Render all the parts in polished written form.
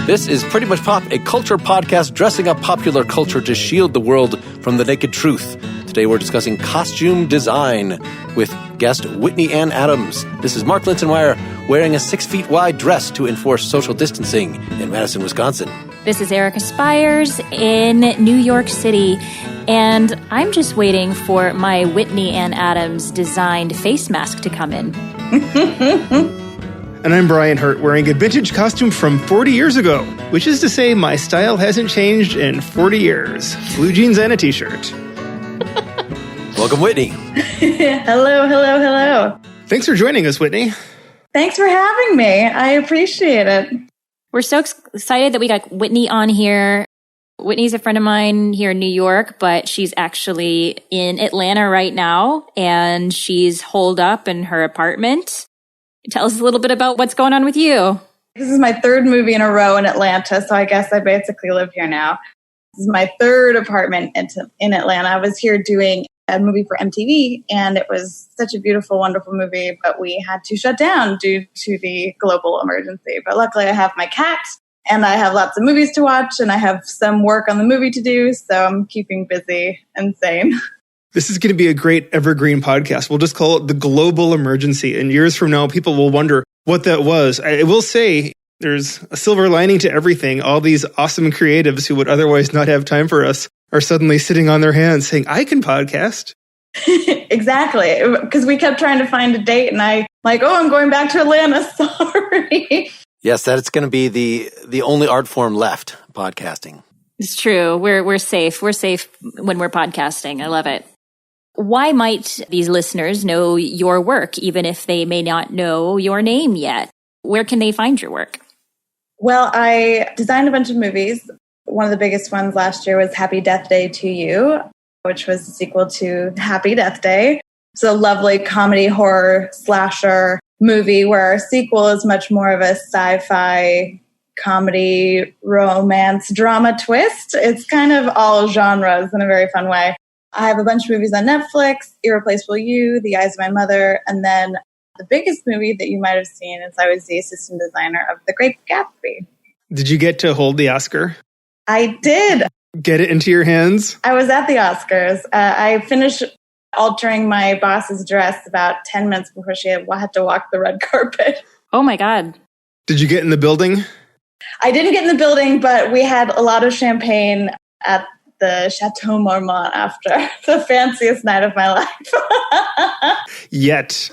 This is Pretty Much Pop, a culture podcast dressing up popular culture to shield the world from the naked truth. Today we're discussing costume design with guest Whitney Ann Adams. This is Mark Linsenweier wearing a 6 feet wide dress to enforce social distancing in Madison, Wisconsin. This is Erica Spires in New York City, and I'm just waiting for my Whitney Ann Adams designed face mask to come in. And I'm Brian Hurt, wearing a vintage costume from 40 years ago, which is to say my style hasn't changed in 40 years. Blue jeans and a t-shirt. Welcome, Whitney. Hello. Thanks for joining us, Whitney. Thanks for having me. I appreciate it. We're so excited that we got Whitney on here. Whitney's a friend of mine here in New York, but she's actually in Atlanta right now, and she's holed up in her apartment. Tell us a little bit about what's going on with you. This is my third movie in a row in Atlanta, so I guess I basically live here now. This is my third apartment in Atlanta. I was here doing a movie for MTV, and it was such a beautiful, wonderful movie, but we had to shut down due to the global emergency. But luckily I have my cat, and I have lots of movies to watch, and I have some work on the movie to do, so I'm keeping busy and sane. This is going to be a great evergreen podcast. We'll just call it the global emergency. And years from now, people will wonder what that was. I will say there's a silver lining to everything. All these awesome creatives who would otherwise not have time for us are suddenly sitting on their hands saying, I can podcast. Exactly. Because we kept trying to find a date, and I'm going back to Atlanta. Sorry. Yes, that's going to be the only art form left, podcasting. It's true. We're safe. We're safe when we're podcasting. I love it. Why might these listeners know your work, even if they may not know your name yet? Where can they find your work? Well, I designed a bunch of movies. One of the biggest ones last year was Happy Deathday to You, which was the sequel to Happy Deathday. It's a lovely comedy, horror, slasher movie where our sequel is much more of a sci-fi, comedy, romance, drama twist. It's kind of all genres in a very fun way. I have a bunch of movies on Netflix, Irreplaceable You, The Eyes of My Mother, and then the biggest movie that you might have seen is I was the assistant designer of The Great Gatsby. Did you get to hold the Oscar? I did. Get it into your hands? I was at the Oscars. I finished altering my boss's dress about 10 minutes before she had to walk the red carpet. Oh my God. Did you get in the building? I didn't get in the building, but we had a lot of champagne at the Chateau Marmont after. The fanciest night of my life. Yet.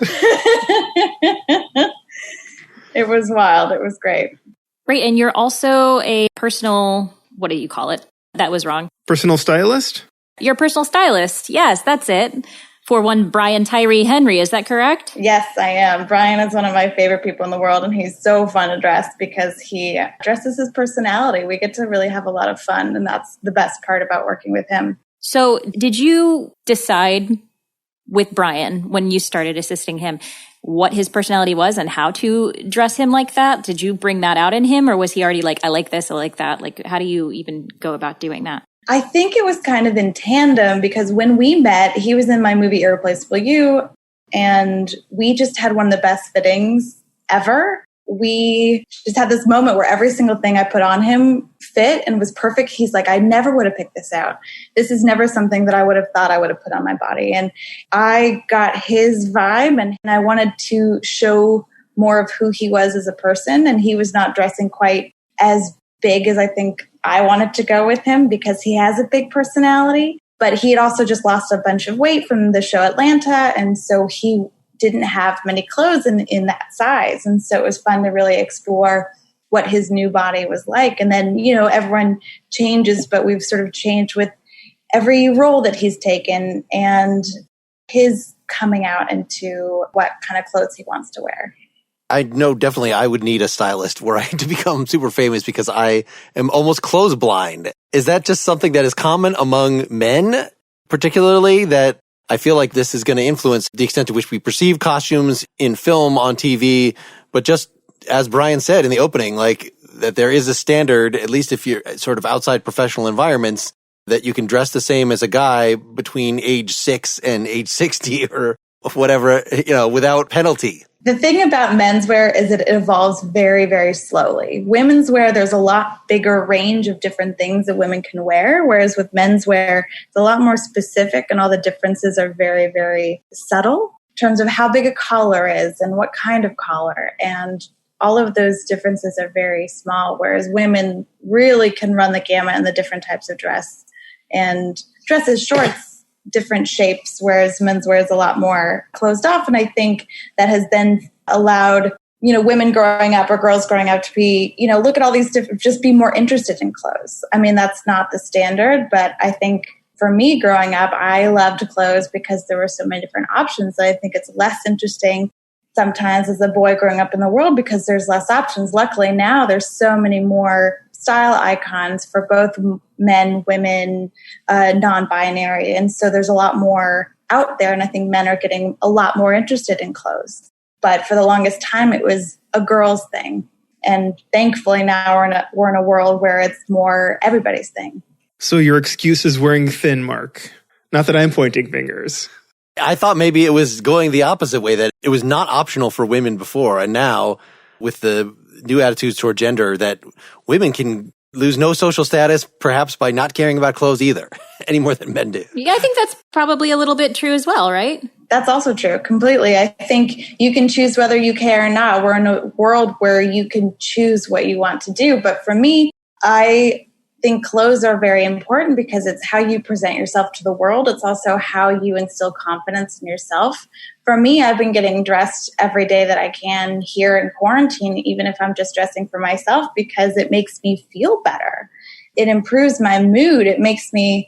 It was wild. It was great. Great. And you're also a personal, what do you call it? That was wrong. Personal stylist? You're a personal stylist. Yes, that's it. For one Brian Tyree Henry, is that correct? Yes, I am. Brian is one of my favorite people in the world, and he's so fun to dress because he dresses his personality. We get to really have a lot of fun, and that's the best part about working with him. So did you decide with Brian, when you started assisting him, what his personality was and how to dress him like that? Did you bring that out in him, or was he already like, I like this, I like that? Like, how do you even go about doing that? I think it was kind of in tandem because when we met, he was in my movie Irreplaceable You, and we just had one of the best fittings ever. We just had this moment where every single thing I put on him fit and was perfect. He's like, I never would have picked this out. This is never something that I would have thought I would have put on my body. And I got his vibe, and I wanted to show more of who he was as a person. And he was not dressing quite as big as I think I wanted to go with him because he has a big personality, but he had also just lost a bunch of weight from the show Atlanta. And so he didn't have many clothes in that size. And so it was fun to really explore what his new body was like. And then, everyone changes, but we've sort of changed with every role that he's taken and his coming out into what kind of clothes he wants to wear. I know definitely I would need a stylist were I to become super famous because I am almost clothes blind. Is that just something that is common among men, particularly, that I feel like this is going to influence the extent to which we perceive costumes in film, on TV, but just as Brian said in the opening, like that there is a standard, at least if you're sort of outside professional environments, that you can dress the same as a guy between age 6 and age 60 or whatever, without penalty. The thing about menswear is that it evolves very, very slowly. Women's wear, there's a lot bigger range of different things that women can wear, whereas with menswear, it's a lot more specific and all the differences are very, very subtle in terms of how big a collar is and what kind of collar. And all of those differences are very small, whereas women really can run the gamut in the different types of dress. And dresses, shorts, different shapes, whereas menswear is a lot more closed off. And I think that has then allowed, women growing up or girls growing up to be, look at all these different, just be more interested in clothes. I mean, that's not the standard, but I think for me growing up, I loved clothes because there were so many different options. I think it's less interesting sometimes as a boy growing up in the world because there's less options. Luckily now there's so many more style icons for both men, women, non-binary. And so there's a lot more out there. And I think men are getting a lot more interested in clothes. But for the longest time, it was a girl's thing. And thankfully now we're in a world where it's more everybody's thing. So your excuse is wearing thin, Mark. Not that I'm pointing fingers. I thought maybe it was going the opposite way, that it was not optional for women before. And now with the new attitudes toward gender, that women can lose no social status, perhaps by not caring about clothes either, any more than men do. Yeah, I think that's probably a little bit true as well, right? That's also true, completely. I think you can choose whether you care or not. We're in a world where you can choose what you want to do. But for me, I think clothes are very important because it's how you present yourself to the world. It's also how you instill confidence in yourself. For me, I've been getting dressed every day that I can here in quarantine, even if I'm just dressing for myself, because it makes me feel better. It improves my mood. It makes me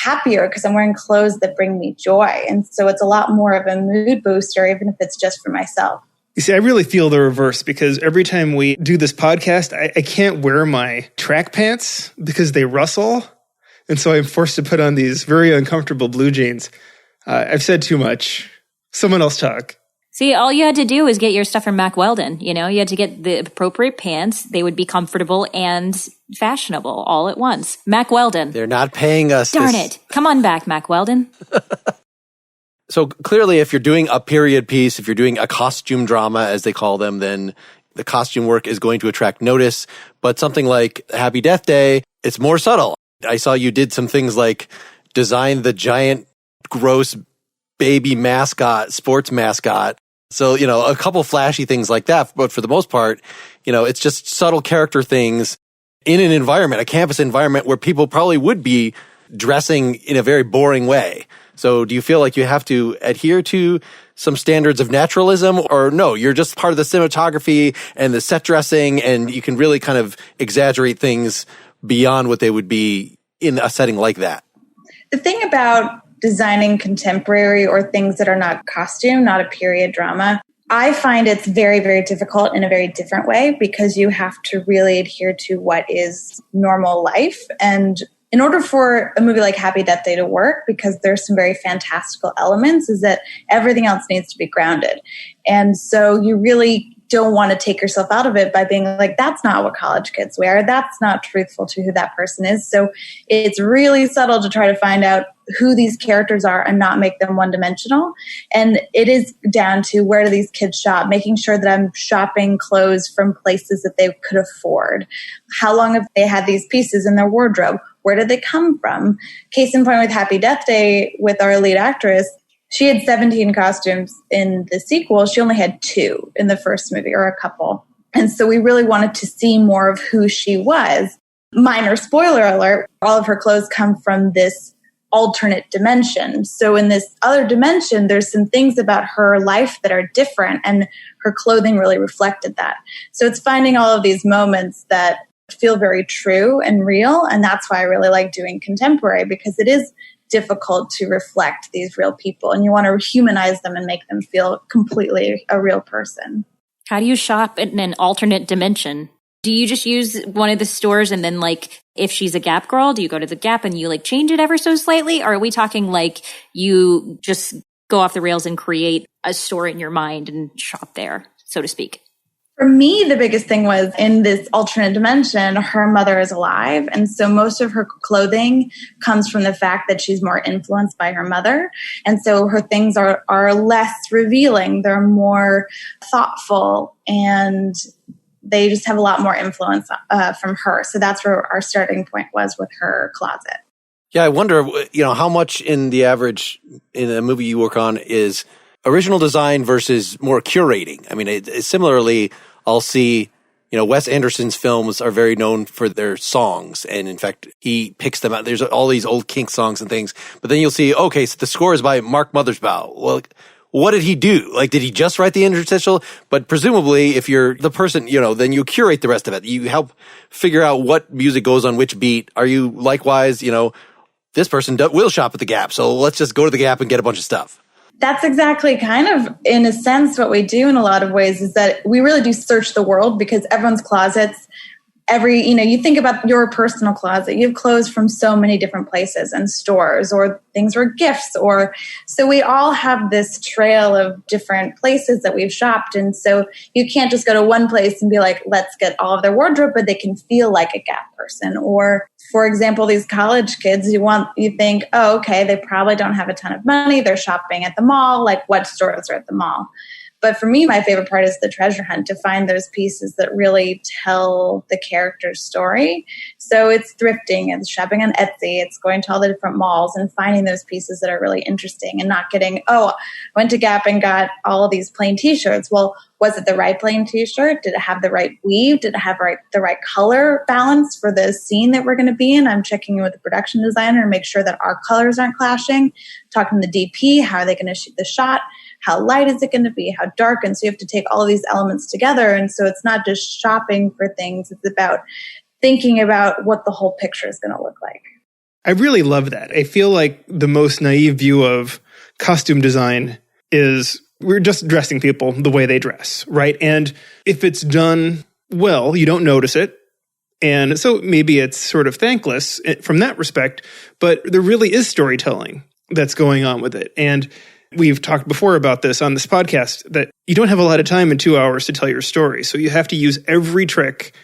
happier because I'm wearing clothes that bring me joy. And so it's a lot more of a mood booster, even if it's just for myself. You see, I really feel the reverse because every time we do this podcast, I can't wear my track pants because they rustle. And so I'm forced to put on these very uncomfortable blue jeans. I've said too much. Someone else talk. See, all you had to do was get your stuff from Mack Weldon. You had to get the appropriate pants. They would be comfortable and fashionable all at once. Mack Weldon. They're not paying us. Darn it. Come on back, Mack Weldon. So clearly, if you're doing a period piece, if you're doing a costume drama, as they call them, then the costume work is going to attract notice. But something like Happy Deathday, it's more subtle. I saw you did some things like design the giant, gross baby mascot, sports mascot. So, a couple flashy things like that. But for the most part, it's just subtle character things in an environment, a campus environment where people probably would be dressing in a very boring way. So do you feel like you have to adhere to some standards of naturalism, or no, you're just part of the cinematography and the set dressing and you can really kind of exaggerate things beyond what they would be in a setting like that? The thing about designing contemporary or things that are not costume, not a period drama, I find it's very, very difficult in a very different way because you have to really adhere to what is normal life. And in order for a movie like Happy Deathday to work, because there's some very fantastical elements, is that everything else needs to be grounded. And so you really don't want to take yourself out of it by being like, that's not what college kids wear. That's not truthful to who that person is. So it's really subtle to try to find out who these characters are and not make them one-dimensional. And it is down to where do these kids shop, making sure that I'm shopping clothes from places that they could afford. How long have they had these pieces in their wardrobe? Where did they come from? Case in point with Happy Deathday, with our lead actress, she had 17 costumes in the sequel. She only had 2 in the first movie, or a couple. And so we really wanted to see more of who she was. Minor spoiler alert, all of her clothes come from this alternate dimension. So in this other dimension, there's some things about her life that are different, and her clothing really reflected that. So it's finding all of these moments that feel very true and real. And that's why I really like doing contemporary, because it is difficult to reflect these real people and you want to humanize them and make them feel completely a real person. How do you shop in an alternate dimension? Do you just use one of the stores and then if she's a Gap girl, do you go to the Gap and you change it ever so slightly? Or are we talking you just go off the rails and create a store in your mind and shop there, so to speak? For me, the biggest thing was in this alternate dimension, her mother is alive. And so most of her clothing comes from the fact that she's more influenced by her mother. And so her things are less revealing. They're more thoughtful, and they just have a lot more influence from her. So that's where our starting point was with her closet. Yeah, I wonder, how much in the average in a movie you work on is original design versus more curating. I mean, similarly, I'll see, Wes Anderson's films are very known for their songs. And in fact, he picks them out. There's all these old Kinks songs and things. But then you'll see, okay, so the score is by Mark Mothersbaugh. Well, what did he do? Like, did he just write the interstitial? But presumably, if you're the person, then you curate the rest of it. You help figure out what music goes on which beat. Are you likewise, this person will shop at the Gap, so let's just go to the Gap and get a bunch of stuff. That's exactly kind of, in a sense, what we do in a lot of ways is that we really do search the world, because everyone's closets, you think about your personal closet, you have clothes from so many different places and stores, or things were gifts, so we all have this trail of different places that we've shopped. And so you can't just go to one place and be like, let's get all of their wardrobe, but they can feel like a Gap person. Or, for example, these college kids, you think, oh, okay, they probably don't have a ton of money. They're shopping at the mall. Like, what stores are at the mall? But for me, my favorite part is the treasure hunt, to find those pieces that really tell the character's story. So it's thrifting, it's shopping on Etsy, it's going to all the different malls and finding those pieces that are really interesting, and not getting, I went to Gap and got all of these plain t-shirts. Well, was it the right plain t-shirt? Did it have the right weave? Did it have the right color balance for the scene that we're going to be in? I'm checking in with the production designer to make sure that our colors aren't clashing. Talking to the DP, how are they going to shoot the shot? How light is it going to be? How dark? And so you have to take all of these elements together. And so it's not just shopping for things. It's about thinking about what the whole picture is going to look like. I really love that. I feel like the most naive view of costume design is we're just dressing people the way they dress, right? And if it's done well, you don't notice it. And so maybe it's sort of thankless from that respect, but there really is storytelling that's going on with it. And we've talked before about this on this podcast, that you don't have a lot of time in 2 hours to tell your story. So you have to use every trick,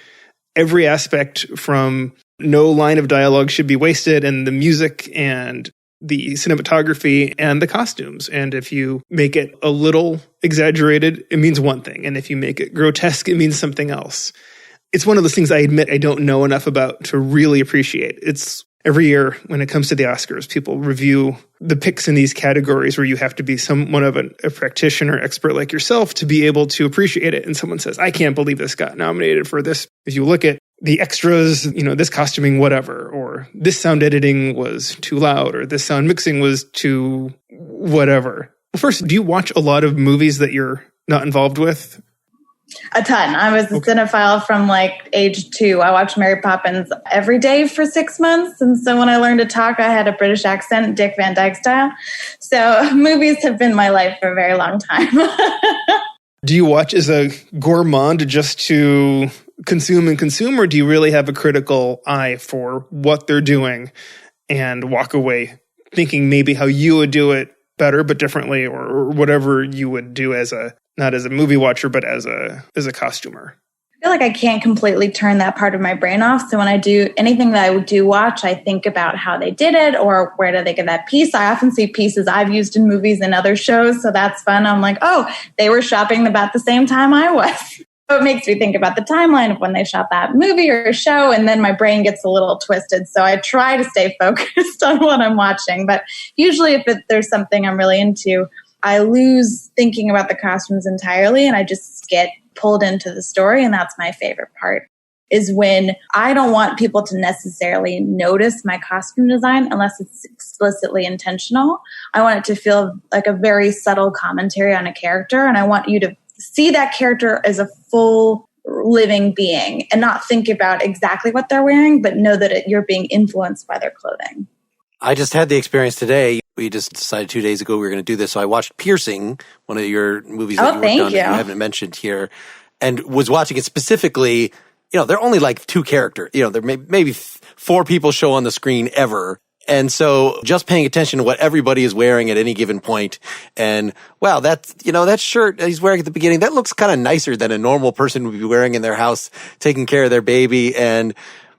every aspect, from no line of dialogue should be wasted, and the music and the cinematography and the costumes. And if you make it a little exaggerated, it means one thing. And if you make it grotesque, it means something else. It's one of those things I admit I don't know enough about to really appreciate. It's every year when it comes to the Oscars, people review the picks in these categories where you have to be somewhat of a practitioner, expert like yourself, to be able to appreciate it. And someone says, I can't believe this got nominated for this. If you look at the extras, this costuming, whatever, or this sound editing was too loud, or this sound mixing was too whatever. Well, first, do you watch a lot of movies that you're not involved with? A ton. I was a cinephile from like age 2. I watched Mary Poppins every day for 6 months. And so when I learned to talk, I had a British accent, Dick Van Dyke style. So movies have been my life for a very long time. Do you watch as a gourmand just to consume, or do you really have a critical eye for what they're doing and walk away thinking maybe how you would do it better but differently, or whatever you would do as not as a movie watcher, but as a costumer? I feel like I can't completely turn that part of my brain off. So when I do anything that I do watch, I think about how they did it, or where did they get that piece. I often see pieces I've used in movies and other shows. So that's fun. I'm like, oh, they were shopping about the same time I was. So it makes me think about the timeline of when they shot that movie or show. And then my brain gets a little twisted. So I try to stay focused on what I'm watching. But usually if there's something I'm really into, I lose thinking about the costumes entirely, and I just get pulled into the story. And that's my favorite part, is when I don't want people to necessarily notice my costume design unless it's explicitly intentional. I want it to feel like a very subtle commentary on a character. And I want you to see that character as a full living being and not think about exactly what they're wearing, but know that you're being influenced by their clothing. I just had the experience today. We just decided 2 days ago we were going to do this. So I watched Piercing, one of your movies that you worked on that you haven't mentioned here, and was watching it specifically. There are only like 2 characters. There may maybe 4 people show on the screen ever. And so just paying attention to what everybody is wearing at any given point, and wow, that's, that shirt he's wearing at the beginning, that looks kind of nicer than a normal person would be wearing in their house, taking care of their baby. And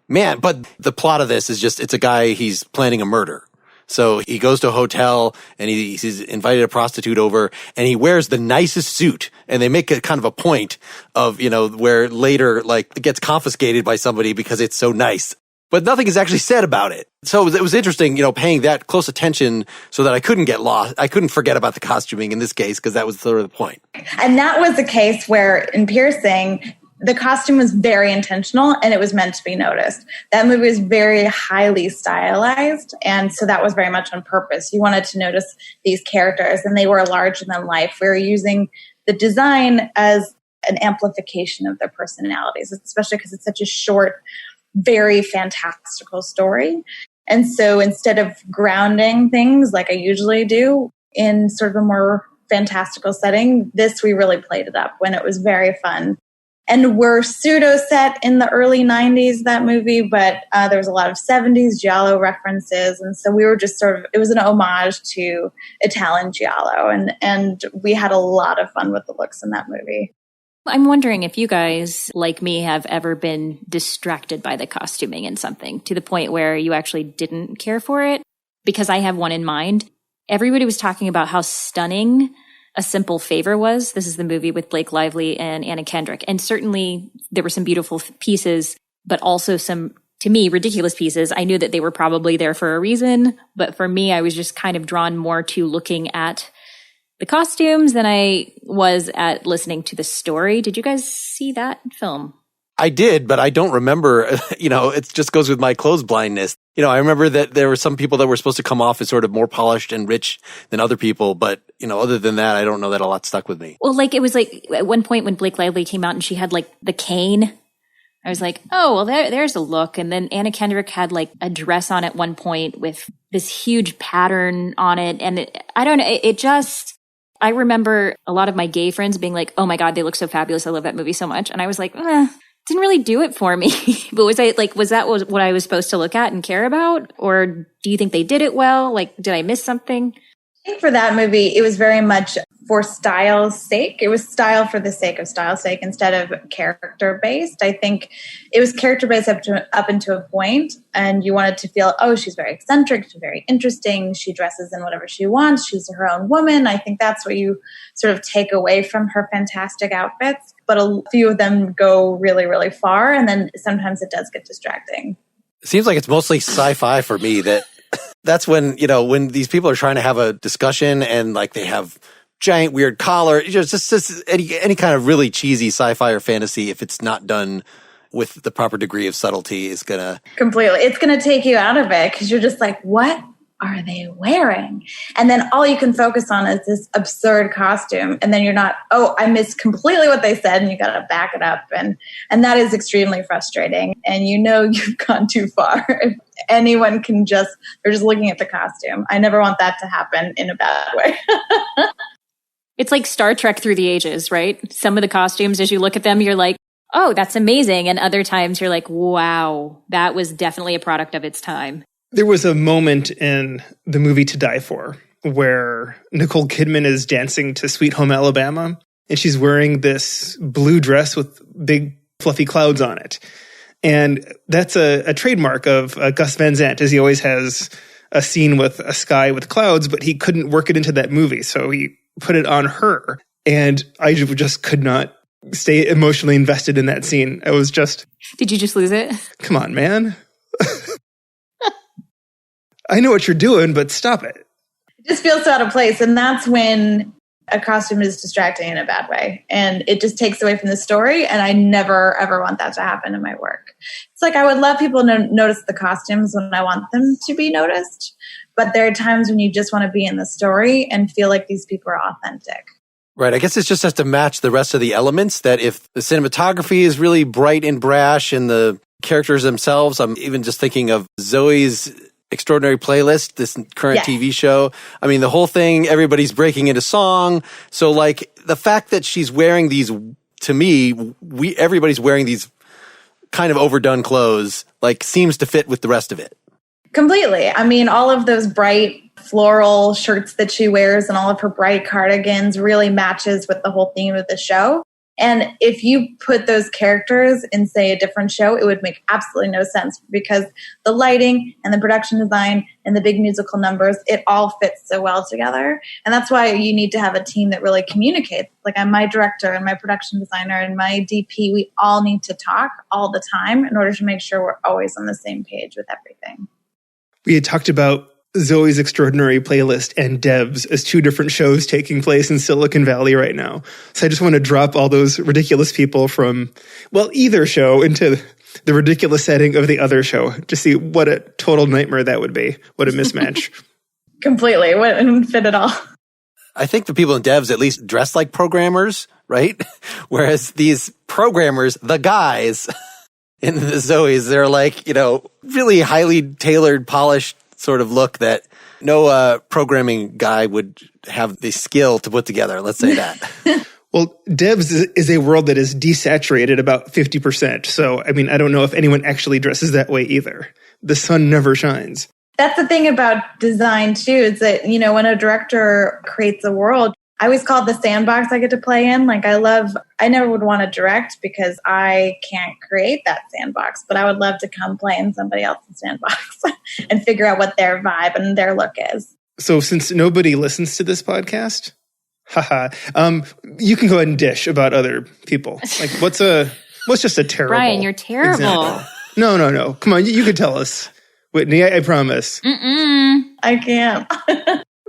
man, but the plot of this is just, it's a guy, he's planning a murder. So he goes to a hotel and he's invited a prostitute over, and he wears the nicest suit, and they make a kind of a point of, where later, like, it gets confiscated by somebody because it's so nice. But nothing is actually said about it. So it was interesting, paying that close attention so that I couldn't get lost. I couldn't forget about the costuming in this case, because that was sort of the point. And that was the case where in Piercing, the costume was very intentional and it was meant to be noticed. That movie was very highly stylized. And so that was very much on purpose. You wanted to notice these characters, and they were larger than life. We were using the design as an amplification of their personalities, especially because it's such a short, very fantastical story. And so instead of grounding things like I usually do in sort of a more fantastical setting, this we really played it up when it was very fun. And we're pseudo set in the early 90s, that movie, but there was a lot of 70s Giallo references. And so we were just it was an homage to Italian Giallo. And we had a lot of fun with the looks in that movie. I'm wondering if you guys, like me, have ever been distracted by the costuming in something to the point where you actually didn't care for it, because I have one in mind. Everybody was talking about how stunning A Simple Favor was. This is the movie with Blake Lively and Anna Kendrick. And certainly there were some beautiful pieces, but also some, to me, ridiculous pieces. I knew that they were probably there for a reason, but for me, I was just kind of drawn more to looking at the costumes than I was at listening to the story. Did you guys see that film? I did, but I don't remember, it just goes with my clothes blindness. I remember that there were some people that were supposed to come off as sort of more polished and rich than other people. But, other than that, I don't know that a lot stuck with me. Well, it was at one point when Blake Lively came out and she had the cane, I was like, oh, well, there's a look. And then Anna Kendrick had a dress on at one point with this huge pattern on it. And I don't know, I remember a lot of my gay friends being like, oh my God, they look so fabulous. I love that movie so much. And I was like, didn't really do it for me. But was that what I was supposed to look at and care about? Or do you think they did it well? Did I miss something? I think for that movie, it was very much for style's sake. It was style for the sake of style's sake instead of character based. I think it was character based up into a point, and you wanted to feel, oh, she's very eccentric, she's very interesting, she dresses in whatever she wants, she's her own woman. I think that's what you sort of take away from her fantastic outfits. But a few of them go really, really far, and then sometimes it does get distracting. It seems like it's mostly sci-fi for me. That's when, when these people are trying to have a discussion and they have giant weird collar, just any kind of really cheesy sci-fi or fantasy, if it's not done with the proper degree of subtlety, is gonna completely. It's gonna take you out of it because you're just like, what are they wearing? And then all you can focus on is this absurd costume. And then you're not, oh, I missed completely what they said, and you got to back it up. And that is extremely frustrating. And you've gone too far. If anyone they're just looking at the costume. I never want that to happen in a bad way. It's like Star Trek Through the Ages, right? Some of the costumes, as you look at them, you're like, oh, that's amazing. And other times you're like, wow, that was definitely a product of its time. There was a moment in the movie To Die For where Nicole Kidman is dancing to Sweet Home Alabama, and she's wearing this blue dress with big fluffy clouds on it. And that's a trademark of Gus Van Sant, as he always has a scene with a sky with clouds, but he couldn't work it into that movie. So he put it on her. And I just could not stay emotionally invested in that scene. I was just... Did you just lose it? Come on, man. I know what you're doing, but stop it. It just feels so out of place. And that's when a costume is distracting in a bad way. And it just takes away from the story. And I never, ever want that to happen in my work. It's I would love people to notice the costumes when I want them to be noticed. But there are times when you just want to be in the story and feel like these people are authentic. Right. I guess it just has to match the rest of the elements. That if the cinematography is really bright and brash and the characters themselves, I'm even just thinking of Zoe's Extraordinary Playlist, this current TV show. I mean, the whole thing, everybody's breaking into song. So the fact that she's wearing these, to me, everybody's wearing these kind of overdone clothes, seems to fit with the rest of it. Completely. I mean, all of those bright floral shirts that she wears and all of her bright cardigans really matches with the whole theme of the show. And if you put those characters in, say, a different show, it would make absolutely no sense because the lighting and the production design and the big musical numbers, it all fits so well together. And that's why you need to have a team that really communicates. Like I'm my director and my production designer and my DP, we all need to talk all the time in order to make sure we're always on the same page with everything. We had talked about Zoe's Extraordinary Playlist and Devs as two different shows taking place in Silicon Valley right now. So I just want to drop all those ridiculous people from, well, either show into the ridiculous setting of the other show to see what a total nightmare that would be. What a mismatch. Completely. Wouldn't fit at all. I think the people in Devs at least dress like programmers, right? Whereas these programmers, the guys in the Zoes, they're like, really highly tailored, polished sort of look that no programming guy would have the skill to put together. Let's say that. Well, Devs is a world that is desaturated about 50%. So, I mean, I don't know if anyone actually dresses that way either. The sun never shines. That's the thing about design, too, is that, when a director creates a world, I always call it the sandbox I get to play in. Like, I never would want to direct because I can't create that sandbox, but I would love to come play in somebody else's sandbox and figure out what their vibe and their look is. So since nobody listens to this podcast, you can go ahead and dish about other people. Like, what's just a terrible Brian, you're terrible. Example? No. Come on, you can tell us. Whitney, I promise. I can't.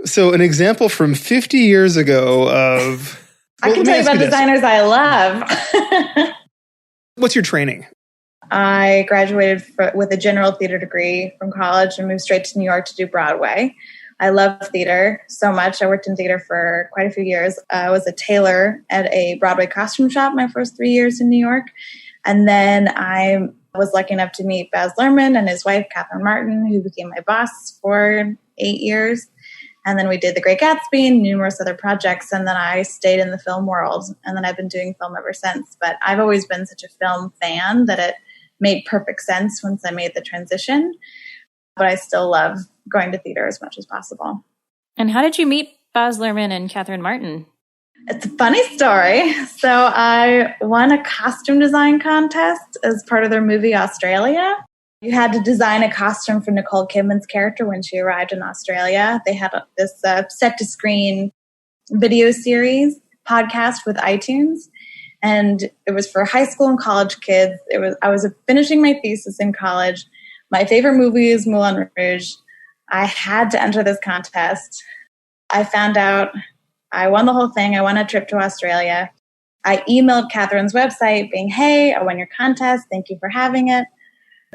So an example from 50 years ago of... I can tell you about designers I love. What's your training? I graduated with a general theater degree from college and moved straight to New York to do Broadway. I love theater so much. I worked in theater for quite a few years. I was a tailor at a Broadway costume shop my first 3 years in New York. And then I was lucky enough to meet Baz Luhrmann and his wife, Catherine Martin, who became my boss for 8 years. And then we did The Great Gatsby and numerous other projects. And then I stayed in the film world. And then I've been doing film ever since. But I've always been such a film fan that it made perfect sense once I made the transition. But I still love going to theater as much as possible. And how did you meet Baz Luhrmann and Catherine Martin? It's a funny story. So I won a costume design contest as part of their movie Australia. You had to design a costume for Nicole Kidman's character when she arrived in Australia. They had this set-to-screen video series podcast with iTunes, and it was for high school and college kids. I was finishing my thesis in college. My favorite movie is Moulin Rouge. I had to enter this contest. I found out I won the whole thing. I won a trip to Australia. I emailed Catherine's website being, hey, I won your contest. Thank you for having it.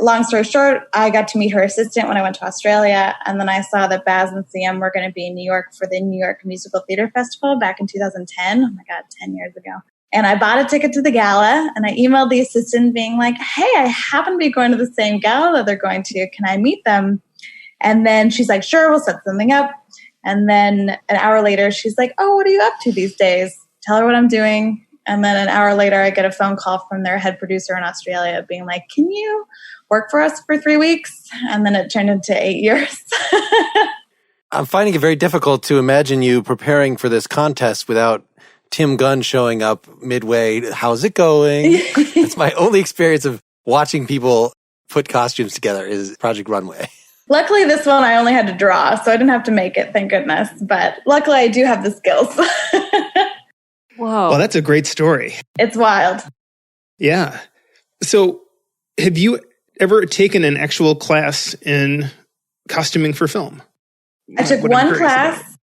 Long story short, I got to meet her assistant when I went to Australia, and then I saw that Baz and CM were going to be in New York for the New York Musical Theater Festival back in 2010. Oh my God, 10 years ago. And I bought a ticket to the gala, and I emailed the assistant being like, hey, I happen to be going to the same gala that they're going to. Can I meet them? And then she's like, sure, we'll set something up. And then an hour later, she's like, oh, what are you up to these days? Tell her what I'm doing. And then an hour later, I get a phone call from their head producer in Australia being like, can you work for us for 3 weeks? And then it turned into 8 years. I'm finding it very difficult to imagine you preparing for this contest without Tim Gunn showing up midway. How's it going? It's my only experience of watching people put costumes together is Project Runway. Luckily, this one I only had to draw, so I didn't have to make it, thank goodness. But luckily, I do have the skills. Whoa. Well, that's a great story. It's wild. Yeah. So have you ever taken an actual class in costuming for film? I took one class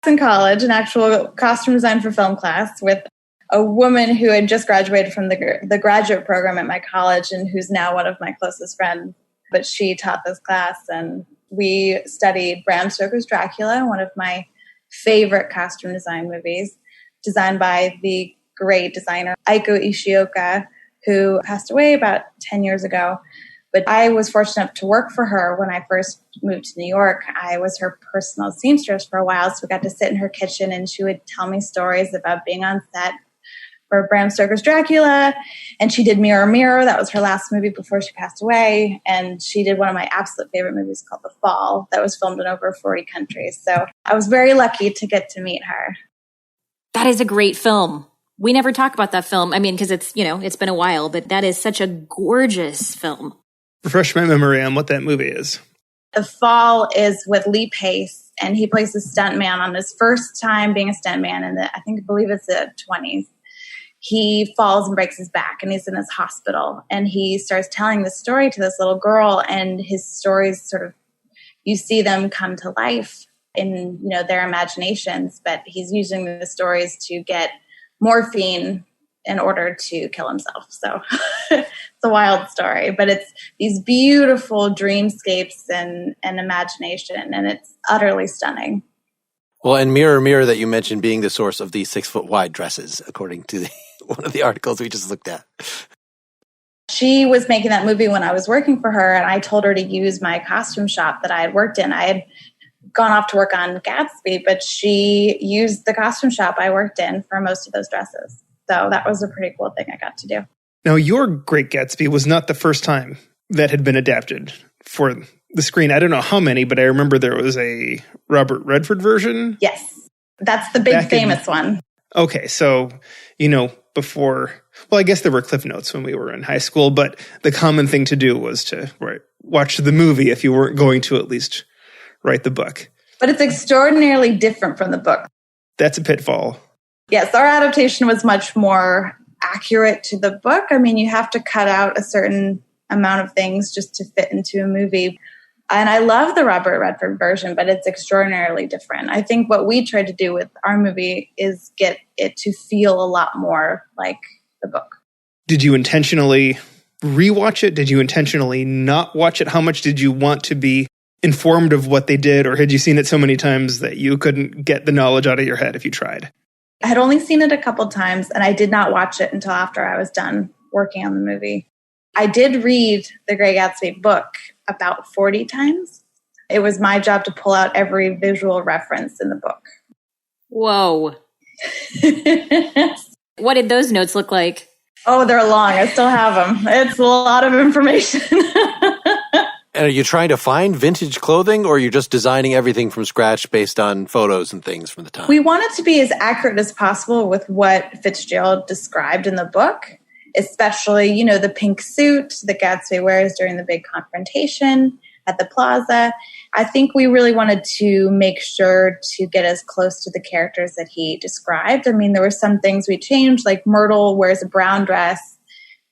in college, an actual costume design for film class with a woman who had just graduated from the graduate program at my college and who's now one of my closest friends. But she taught this class, and we studied Bram Stoker's Dracula, one of my favorite costume design movies, designed by the great designer Aiko Ishioka, who passed away about 10 years ago. But I was fortunate enough to work for her when I first moved to New York. I was her personal seamstress for a while, so we got to sit in her kitchen, and she would tell me stories about being on set for Bram Stoker's Dracula. And she did Mirror, Mirror. That was her last movie before she passed away. And she did one of my absolute favorite movies called The Fall that was filmed in over 40 countries. So I was very lucky to get to meet her. That is a great film. We never talk about that film. I mean, because it's, it's been a while, but that is such a gorgeous film. Refresh my memory on what that movie is. The Fall is with Lee Pace, and he plays a stuntman on his first time being a stuntman in I believe it's the 20s. He falls and breaks his back, and he's in his hospital, and he starts telling the story to this little girl, and his stories sort of, you see them come to life in, their imaginations, but he's using the stories to get morphine in order to kill himself. So it's a wild story, but it's these beautiful dreamscapes and imagination, and it's utterly stunning. Well, and Mirror, Mirror that you mentioned being the source of the 6-foot wide dresses, according to one of the articles we just looked at. She was making that movie when I was working for her, and I told her to use my costume shop that I had worked in. I had gone off to work on Gatsby, but she used the costume shop I worked in for most of those dresses. So that was a pretty cool thing I got to do. Now, your Great Gatsby was not the first time that had been adapted for the screen. I don't know how many, but I remember there was a Robert Redford version. Yes, that's the big famous one. Okay, so, before, well, I guess there were Cliff Notes when we were in high school, but the common thing to do was to watch the movie if you weren't going to at least write the book. But it's extraordinarily different from the book. That's a pitfall. Yes, our adaptation was much more accurate to the book. I mean, you have to cut out a certain amount of things just to fit into a movie. And I love the Robert Redford version, but it's extraordinarily different. I think what we tried to do with our movie is get it to feel a lot more like the book. Did you intentionally rewatch it? Did you intentionally not watch it? How much did you want to be informed of what they did? Or had you seen it so many times that you couldn't get the knowledge out of your head if you tried? I had only seen it a couple times, and I did not watch it until after I was done working on the movie. I did read the Great Gatsby book about 40 times. It was my job to pull out every visual reference in the book. Whoa. What did those notes look like? Oh, they're long. I still have them. It's a lot of information. And are you trying to find vintage clothing, or are you just designing everything from scratch based on photos and things from the time? We wanted to be as accurate as possible with what Fitzgerald described in the book, especially, the pink suit that Gatsby wears during the big confrontation at the plaza. I think we really wanted to make sure to get as close to the characters that he described. I mean, there were some things we changed, like Myrtle wears a brown dress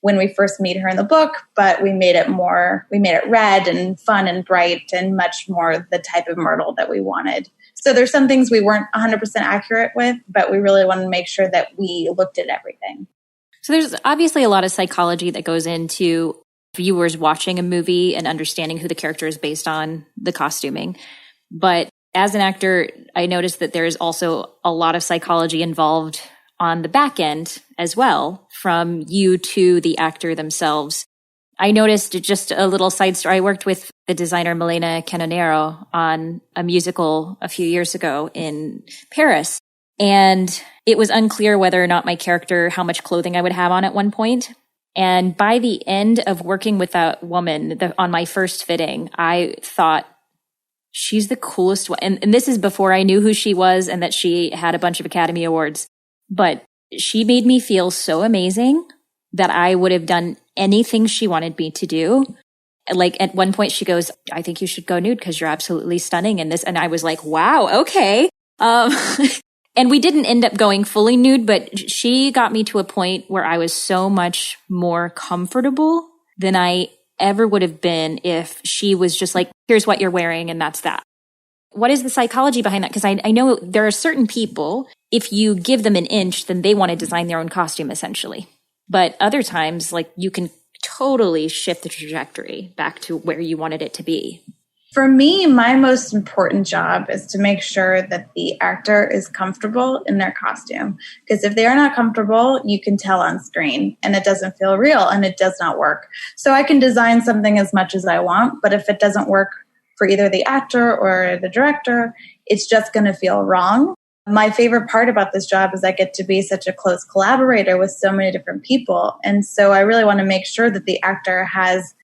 when we first meet her in the book, but we made it red and fun and bright and much more the type of Myrtle that we wanted. So there's some things we weren't 100% accurate with, but we really wanted to make sure that we looked at everything. So there's obviously a lot of psychology that goes into viewers watching a movie and understanding who the character is based on the costuming. But as an actor, I noticed that there is also a lot of psychology involved on the back end as well, from you to the actor themselves. I noticed just a little side story. I worked with the designer Milena Canonero on a musical a few years ago in Paris. And it was unclear whether or not my character, how much clothing I would have on at one point. And by the end of working with that woman on my first fitting, I thought, she's the coolest one. And this is before I knew who she was and that she had a bunch of Academy Awards. But she made me feel so amazing that I would have done anything she wanted me to do. Like at one point she goes, I think you should go nude because you're absolutely stunning in this. And I was like, wow, okay. And we didn't end up going fully nude, but she got me to a point where I was so much more comfortable than I ever would have been if she was just like, here's what you're wearing and that's that. What is the psychology behind that? Because I know there are certain people, if you give them an inch, then they want to design their own costume essentially. But other times, like you can totally shift the trajectory back to where you wanted it to be. For me, my most important job is to make sure that the actor is comfortable in their costume. Because if they are not comfortable, you can tell on screen and it doesn't feel real and it does not work. So I can design something as much as I want, but if it doesn't work for either the actor or the director, it's just going to feel wrong. My favorite part about this job is I get to be such a close collaborator with so many different people. And so I really want to make sure that the actor has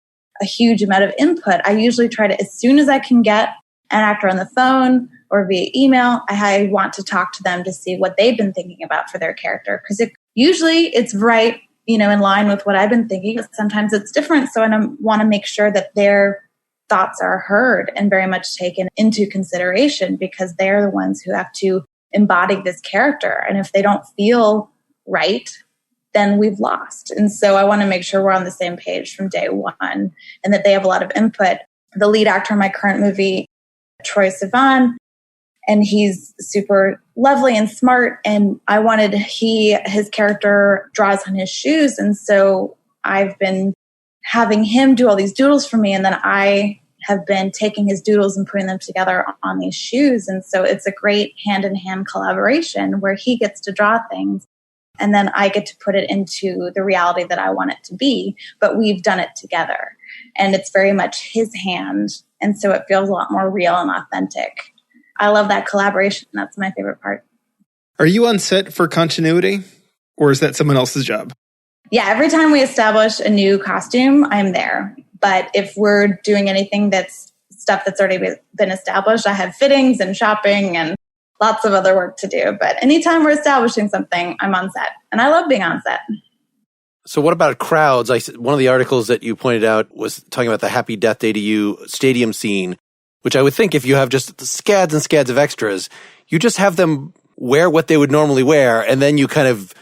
a huge amount of input. I usually try to, as soon as I can get an actor on the phone or via email, I want to talk to them to see what they've been thinking about for their character. Because usually it's right, in line with what I've been thinking, but sometimes it's different. So I want to make sure that their thoughts are heard and very much taken into consideration, because they're the ones who have to embody this character. And if they don't feel right, then we've lost. And so I want to make sure we're on the same page from day one and that they have a lot of input. The lead actor in my current movie, Troye Sivan, and he's super lovely and smart. And I wanted his character draws on his shoes. And so I've been having him do all these doodles for me. And then I have been taking his doodles and putting them together on these shoes. And so it's a great hand-in-hand collaboration where he gets to draw things and then I get to put it into the reality that I want it to be. But we've done it together. And it's very much his hand. And so it feels a lot more real and authentic. I love that collaboration. That's my favorite part. Are you on set for continuity, or is that someone else's job? Yeah, every time we establish a new costume, I'm there. But if we're doing anything that's stuff that's already been established, I have fittings and shopping and lots of other work to do. But anytime we're establishing something, I'm on set. And I love being on set. So what about crowds? One of the articles that you pointed out was talking about the Happy Death Day to You stadium scene, which I would think if you have just scads and scads of extras, you just have them wear what they would normally wear, and then you kind of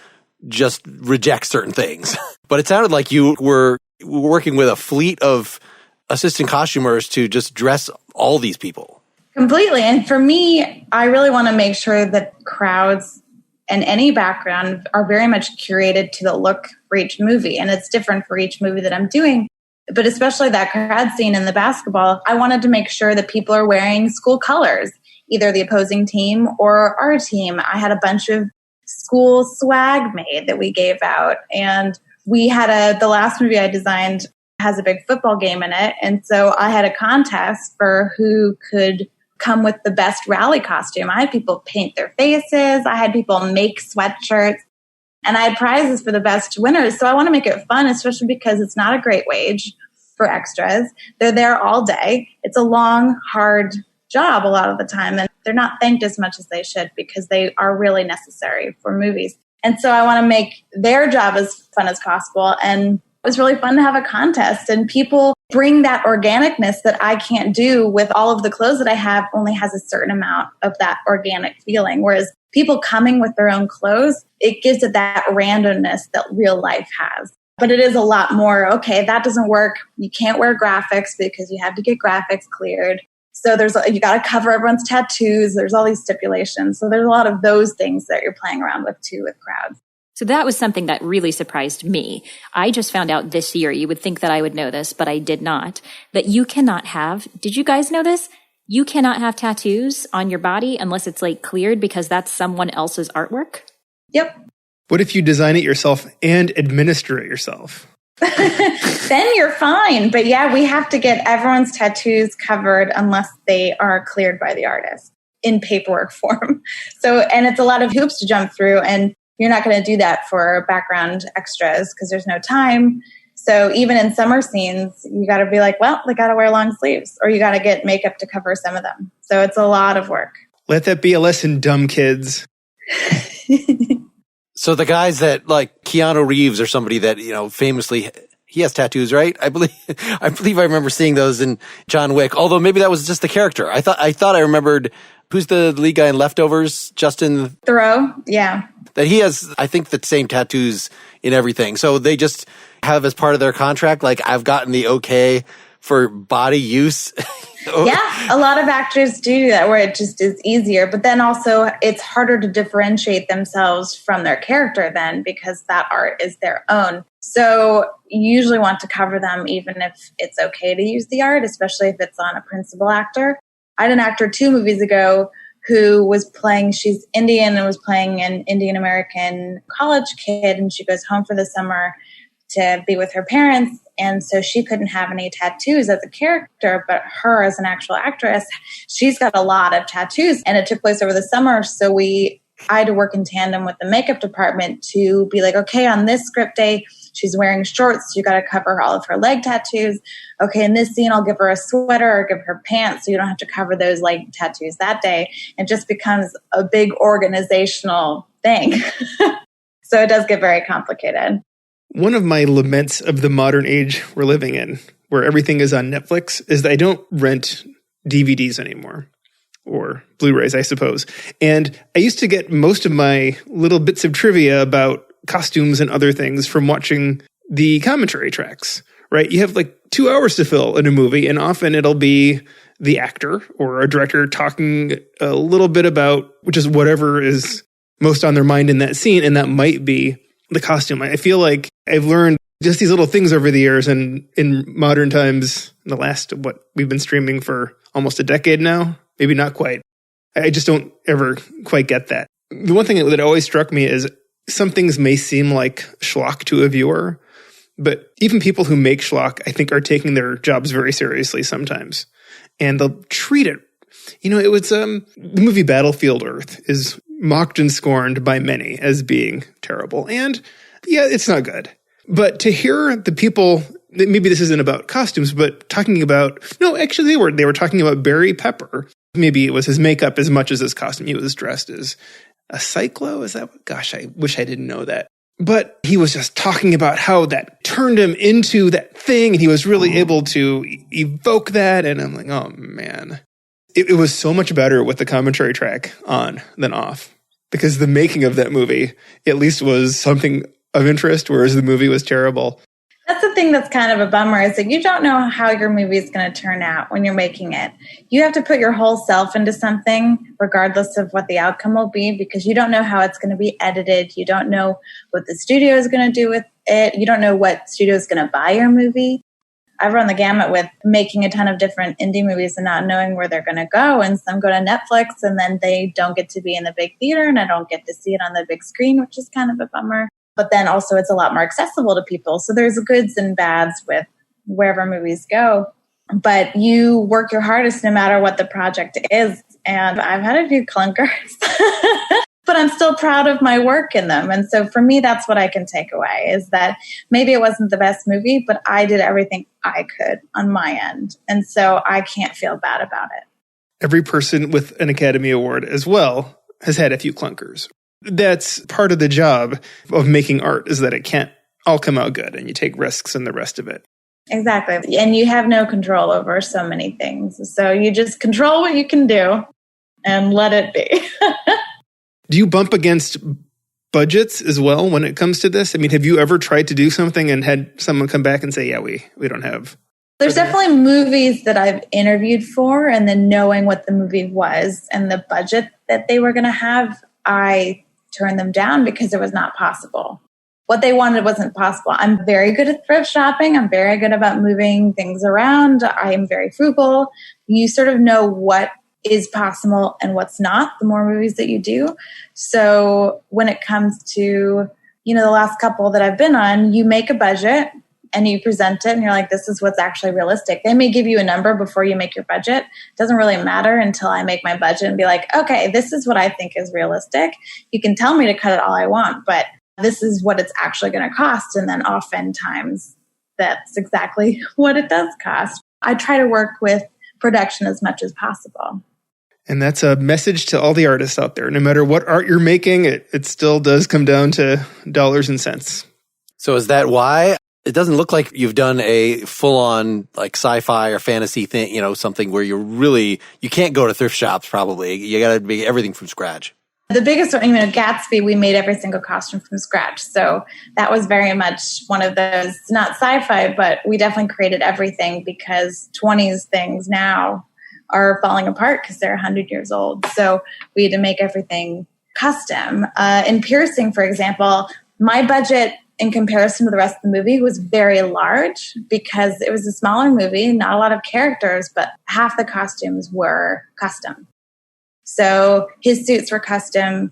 just reject certain things. But it sounded like you were working with a fleet of assistant costumers to just dress all these people. Completely. And for me, I really want to make sure that crowds and any background are very much curated to the look for each movie. And it's different for each movie that I'm doing. But especially that crowd scene in the basketball, I wanted to make sure that people are wearing school colors, either the opposing team or our team. I had a bunch of school swag made that we gave out. And we had the last movie I designed has a big football game in it. And so I had a contest for who could come with the best rally costume. I had people paint their faces. I had people make sweatshirts. And I had prizes for the best winners. So I want to make it fun, especially because it's not a great wage for extras. They're there all day. It's a long, hard job a lot of the time. And they're not thanked as much as they should because they are really necessary for movies. And so I want to make their job as fun as possible. And it was really fun to have a contest. And people bring that organicness that I can't do with all of the clothes that I have only has a certain amount of that organic feeling. Whereas people coming with their own clothes, it gives it that randomness that real life has. But it is a lot more, okay, that doesn't work. You can't wear graphics because you have to get graphics cleared. So you got to cover everyone's tattoos. There's all these stipulations. So there's a lot of those things that you're playing around with too with crowds. So that was something that really surprised me. I just found out this year, you would think that I would know this, but I did not, that you cannot have, did you guys know this? You cannot have tattoos on your body unless it's like cleared because that's someone else's artwork. Yep. What if you design it yourself and administer it yourself? Then you're fine. But yeah, we have to get everyone's tattoos covered unless they are cleared by the artist in paperwork form. So, and it's a lot of hoops to jump through, and you're not going to do that for background extras because there's no time. So even in summer scenes, you got to be like, well, they got to wear long sleeves, or you got to get makeup to cover some of them. So it's a lot of work. Let that be a lesson, dumb kids. So the guys that like Keanu Reeves or somebody that, famously, he has tattoos, right? I believe I remember seeing those in John Wick, although maybe that was just the character. I thought I remembered, who's the lead guy in Leftovers? Justin Theroux, yeah. That he has, I think, the same tattoos in everything. So they just have as part of their contract, like, I've gotten the okay for body use. Yeah, a lot of actors do that where it just is easier. But then also it's harder to differentiate themselves from their character then because that art is their own. So you usually want to cover them even if it's okay to use the art, especially if it's on a principal actor. I had an actor 2 movies ago who was playing, she's Indian and was playing an Indian American college kid, and she goes home for the summer to be with her parents. And so she couldn't have any tattoos as a character, but her as an actual actress, she's got a lot of tattoos. And it took place over the summer. So I had to work in tandem with the makeup department to be like, okay, on this script day, she's wearing shorts. You got to cover all of her leg tattoos. Okay, in this scene, I'll give her a sweater or give her pants so you don't have to cover those leg tattoos that day. It just becomes a big organizational thing. So it does get very complicated. One of my laments of the modern age we're living in, where everything is on Netflix, is that I don't rent DVDs anymore. Or Blu-rays, I suppose. And I used to get most of my little bits of trivia about costumes and other things from watching the commentary tracks, right? You have like 2 hours to fill in a movie, and often it'll be the actor or a director talking a little bit about, which is whatever is most on their mind in that scene, and that might be the costume. I feel like I've learned just these little things over the years, and in modern times, in the last, we've been streaming for almost a decade now. Maybe not quite. I just don't ever quite get that. The one thing that always struck me is some things may seem like schlock to a viewer, but even people who make schlock, I think, are taking their jobs very seriously sometimes. And they'll treat it. It was the movie Battlefield Earth is mocked and scorned by many as being terrible. And yeah, it's not good. But to hear the people, maybe this isn't about costumes, but talking about, no, actually they were talking about Barry Pepper. Maybe it was his makeup as much as his costume. He was dressed as a cyclo. Is that? Gosh, I wish I didn't know that. But he was just talking about how that turned him into that thing, and he was really able to evoke that. And I'm like, oh man, it was so much better with the commentary track on than off, because the making of that movie at least was something of interest, whereas the movie was terrible. That's the thing that's kind of a bummer, is that you don't know how your movie is going to turn out when you're making it. You have to put your whole self into something, regardless of what the outcome will be, because you don't know how it's going to be edited. You don't know what the studio is going to do with it. You don't know what studio is going to buy your movie. I've run the gamut with making a ton of different indie movies and not knowing where they're going to go. And some go to Netflix, and then they don't get to be in the big theater, and I don't get to see it on the big screen, which is kind of a bummer. But then also it's a lot more accessible to people. So there's goods and bads with wherever movies go. But you work your hardest no matter what the project is. And I've had a few clunkers, but I'm still proud of my work in them. And so for me, that's what I can take away, is that maybe it wasn't the best movie, but I did everything I could on my end. And so I can't feel bad about it. Every person with an Academy Award as well has had a few clunkers. That's part of the job of making art, is that it can't all come out good, and you take risks and the rest of it. Exactly. And you have no control over so many things. So you just control what you can do and let it be. Do you bump against budgets as well when it comes to this? I mean, have you ever tried to do something and had someone come back and say, yeah, we don't have... There's definitely movies that I've interviewed for, and then knowing what the movie was and the budget that they were going to have, I turned them down because it was not possible. What they wanted wasn't possible. I'm very good at thrift shopping. I'm very good about moving things around. I am very frugal. You sort of know what is possible and what's not, the more movies that you do. So when it comes to, the last couple that I've been on, you make a budget and you present it and you're like, this is what's actually realistic. They may give you a number before you make your budget. It doesn't really matter until I make my budget and be like, okay, this is what I think is realistic. You can tell me to cut it all I want, but this is what it's actually going to cost. And then oftentimes that's exactly what it does cost. I try to work with production as much as possible. And that's a message to all the artists out there. No matter what art you're making, it still does come down to dollars and cents. So is that why? It doesn't look like you've done a full-on like sci-fi or fantasy thing, something where you can't go to thrift shops probably. You got to make everything from scratch. The biggest one, Gatsby, we made every single costume from scratch. So that was very much one of those, not sci-fi, but we definitely created everything, because 20s things now are falling apart because they're 100 years old. So we had to make everything custom. In Piercing, for example, my budget in comparison to the rest of the movie was very large because it was a smaller movie, not a lot of characters, but half the costumes were custom. So his suits were custom.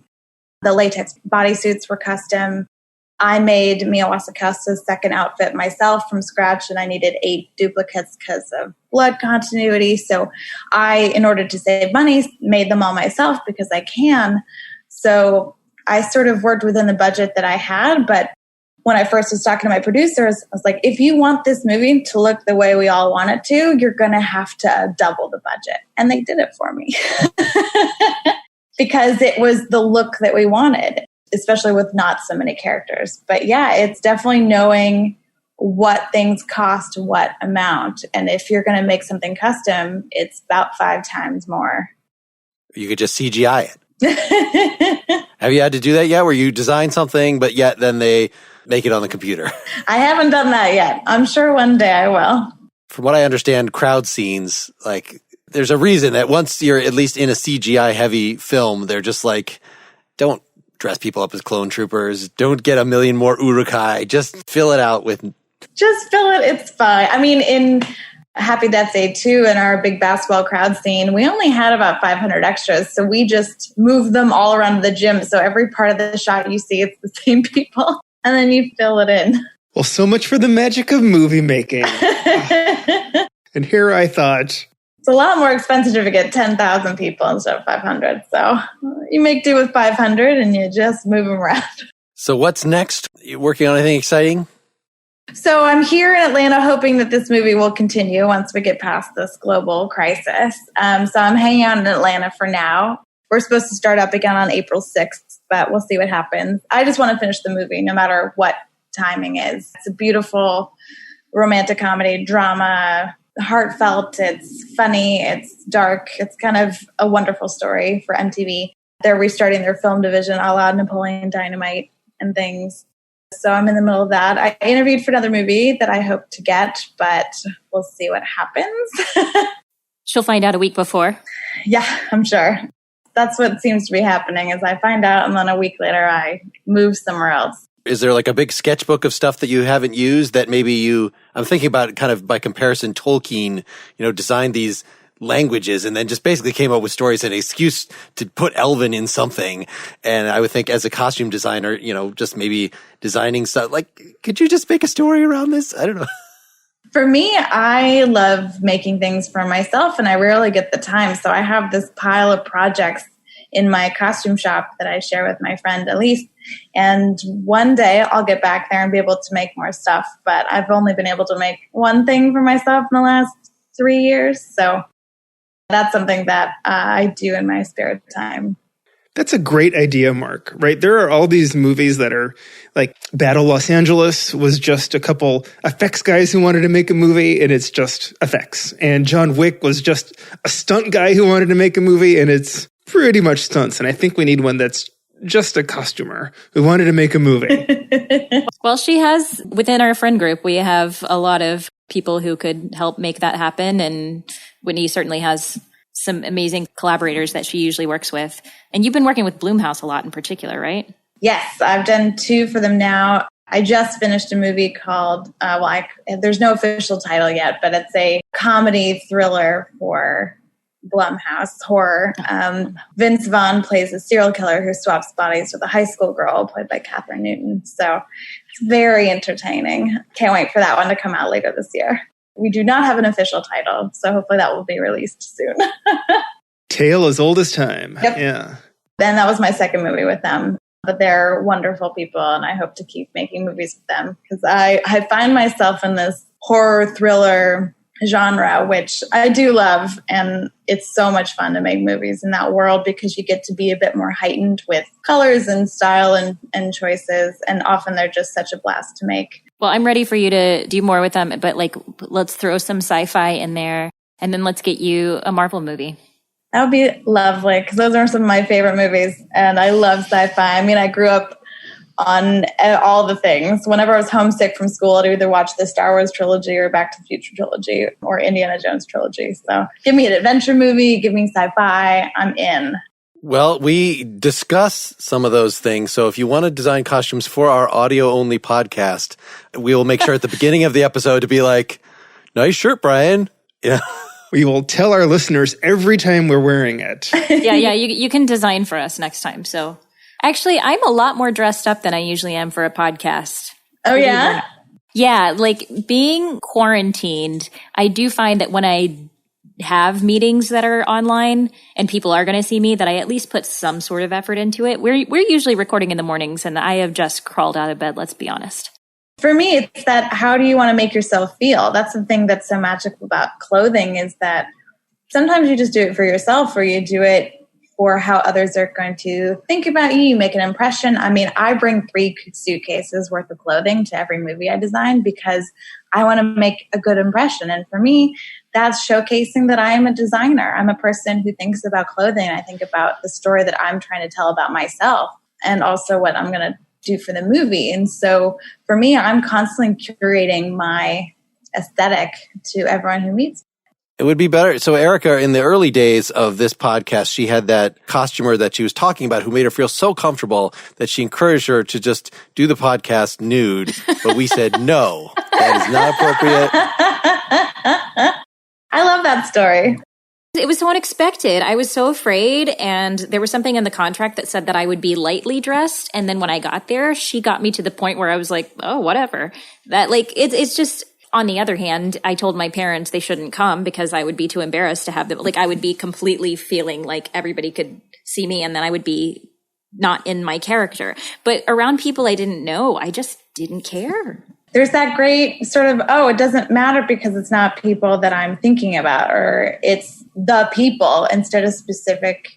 The latex bodysuits were custom. I made Mia Wasikasta's second outfit myself from scratch, and I needed 8 duplicates because of blood continuity. So I, in order to save money, made them all myself because I can. So I sort of worked within the budget that I had. But when I first was talking to my producers, I was like, if you want this movie to look the way we all want it to, you're going to have to double the budget. And they did it for me because it was the look that we wanted, especially with not so many characters. But yeah, it's definitely knowing what things cost what amount. And if you're going to make something custom, it's about 5 times more. You could just CGI it. Have you had to do that yet, where you design something, but yet then they make it on the computer? I haven't done that yet. I'm sure one day I will. From what I understand, crowd scenes, like, there's a reason that once you're at least in a CGI heavy film, they're just like, don't dress people up as clone troopers. Don't get a million more urukai. Just fill it out with... Just fill it. It's fine. I mean, in Happy Deathday 2, in our big basketball crowd scene, we only had about 500 extras. So we just moved them all around the gym. So every part of the shot you see, it's the same people. And then you fill it in. Well, so much for the magic of movie making. And here I thought... It's a lot more expensive to get 10,000 people instead of 500. So you make do with 500 and you just move them around. So what's next? You working on anything exciting? So I'm here in Atlanta hoping that this movie will continue once we get past this global crisis. So I'm hanging out in Atlanta for now. We're supposed to start up again on April 6th, but we'll see what happens. I just want to finish the movie no matter what timing is. It's a beautiful romantic comedy, drama, heartfelt, it's funny, it's dark, it's kind of a wonderful story for MTV. They're restarting their film division a la Napoleon Dynamite and things. So I'm in the middle of that. I interviewed for another movie that I hope to get, but we'll see what happens. She'll find out a week before. Yeah, I'm sure. That's what seems to be happening is I find out and then a week later I move somewhere else. Is there like a big sketchbook of stuff that you haven't used that maybe I'm thinking about kind of by comparison, Tolkien, designed these languages and then just basically came up with stories and an excuse to put Elven in something. And I would think as a costume designer, just maybe designing stuff, like, could you just make a story around this? I don't know. For me, I love making things for myself and I rarely get the time. So I have this pile of projects in my costume shop that I share with my friend Elise. And one day I'll get back there and be able to make more stuff. But I've only been able to make one thing for myself in the last 3 years. So that's something that I do in my spare time. That's a great idea, Mark, right? There are all these movies that are like Battle Los Angeles was just a couple effects guys who wanted to make a movie and it's just effects. And John Wick was just a stunt guy who wanted to make a movie and it's pretty much stunts. And I think we need one that's just a costumer who wanted to make a movie. Well, she has, within our friend group, we have a lot of people who could help make that happen. And Whitney certainly has some amazing collaborators that she usually works with. And you've been working with Blumhouse a lot in particular, right? Yes, I've done 2 for them now. I just finished a movie called, there's no official title yet, but it's a comedy thriller for Blumhouse, horror. Vince Vaughn plays a serial killer who swaps bodies with a high school girl played by Catherine Newton. So it's very entertaining. Can't wait for that one to come out later this year. We do not have an official title, so hopefully that will be released soon. Tale as old as time. Yep. Yeah. And that was my second movie with them. But they're wonderful people, and I hope to keep making movies with them because I find myself in this horror thriller genre, which I do love, and it's so much fun to make movies in that world because you get to be a bit more heightened with colors and style and choices, and often they're just such a blast to make. Well, I'm ready for you to do more with them, but let's throw some sci-fi in there, and then let's get you a Marvel movie. That would be lovely because those are some of my favorite movies, and I love sci-fi. I mean, I grew up on all the things. Whenever I was homesick from school, I'd either watch the Star Wars trilogy or Back to the Future trilogy or Indiana Jones trilogy. So give me an adventure movie, give me sci-fi, I'm in. Well, we discuss some of those things. So if you want to design costumes for our audio-only podcast, we will make sure at the beginning of the episode to be like, nice shirt, Brian. Yeah. We will tell our listeners every time we're wearing it. Yeah. You can design for us next time. So Actually, I'm a lot more dressed up than I usually am for a podcast. Oh, yeah? Yeah, like being quarantined, I do find that when I have meetings that are online and people are going to see me, that I at least put some sort of effort into it. We're usually recording in the mornings, and I have just crawled out of bed, let's be honest. For me, it's that how do you want to make yourself feel? That's the thing that's so magical about clothing, is that sometimes you just do it for yourself, or you do it for how others are going to think about you. You make an impression. I mean, I bring 3 suitcases worth of clothing to every movie I design because I want to make a good impression. And for me, that's showcasing that I am a designer. I'm a person who thinks about clothing. I think about the story that I'm trying to tell about myself and also what I'm going to do for the movie. And so for me, I'm constantly curating my aesthetic to everyone who meets me. It would be better. So Erica, in the early days of this podcast, she had that costumer that she was talking about who made her feel so comfortable that she encouraged her to just do the podcast nude. But we said, no, that is not appropriate. I love that story. It was so unexpected. I was so afraid, and there was something in the contract that said that I would be lightly dressed. And then when I got there, she got me to the point where I was like, oh, whatever. That like, it's just... On the other hand, I told my parents they shouldn't come because I would be too embarrassed to have them. Like, I would be completely feeling like everybody could see me, and then I would be not in my character. But around people I didn't know, I just didn't care. There's that great sort of, oh, it doesn't matter because it's not people that I'm thinking about, or it's the people instead of specific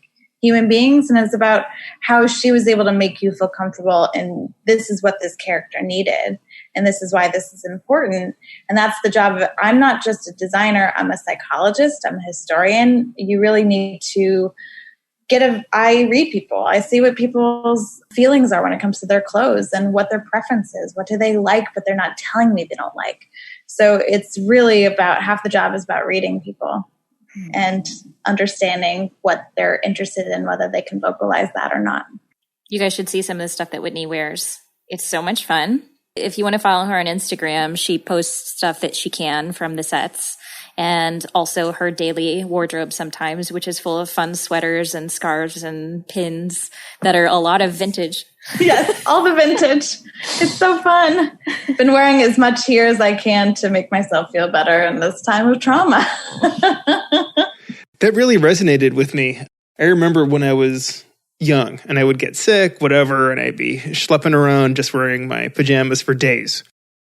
human beings. And it's about how she was able to make you feel comfortable, and this is what this character needed. And this is why this is important. And that's the job of it. I'm not just a designer. I'm a psychologist. I'm a historian. You really need to I read people. I see what people's feelings are when it comes to their clothes and what their preference is. What do they like, but they're not telling me they don't like. So it's really about, half the job is about reading people and understanding what they're interested in, whether they can vocalize that or not. You guys should see some of the stuff that Whitney wears. It's so much fun. If you want to follow her on Instagram, she posts stuff that she can from the sets, and also her daily wardrobe sometimes, which is full of fun sweaters and scarves and pins that are a lot of vintage. Yes, all the vintage. It's so fun. I've been wearing as much here as I can to make myself feel better in this time of trauma. That really resonated with me. I remember when I was young and I would get sick, whatever, and I'd be schlepping around just wearing my pajamas for days.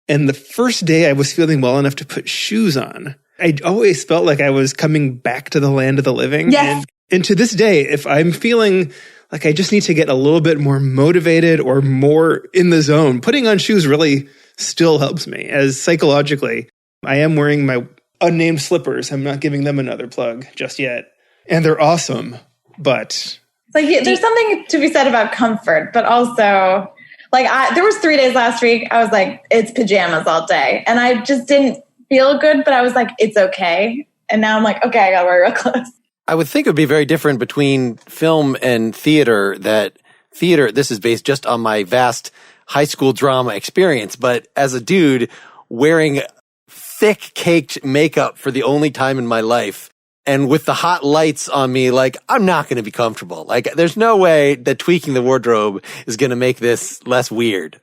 And the first day I was feeling well enough to put shoes on, I always felt like I was coming back to the land of the living. Yes. And to this day, if I'm feeling like I just need to get a little bit more motivated or more in the zone, putting on shoes really still helps me. As psychologically, I am wearing my unnamed slippers. I'm not giving them another plug just yet. And they're awesome, but... Like, there's something to be said about comfort, but also, like, there was 3 days last week. I was like, it's pajamas all day. And I just didn't feel good, but I was like, it's okay. And now I'm like, okay, I got to wear real clothes. I would think it would be very different between film and theater, that theater, this is based just on my vast high school drama experience. But as a dude wearing thick caked makeup for the only time in my life, and with the hot lights on me, like, I'm not going to be comfortable. Like, there's no way that tweaking the wardrobe is going to make this less weird.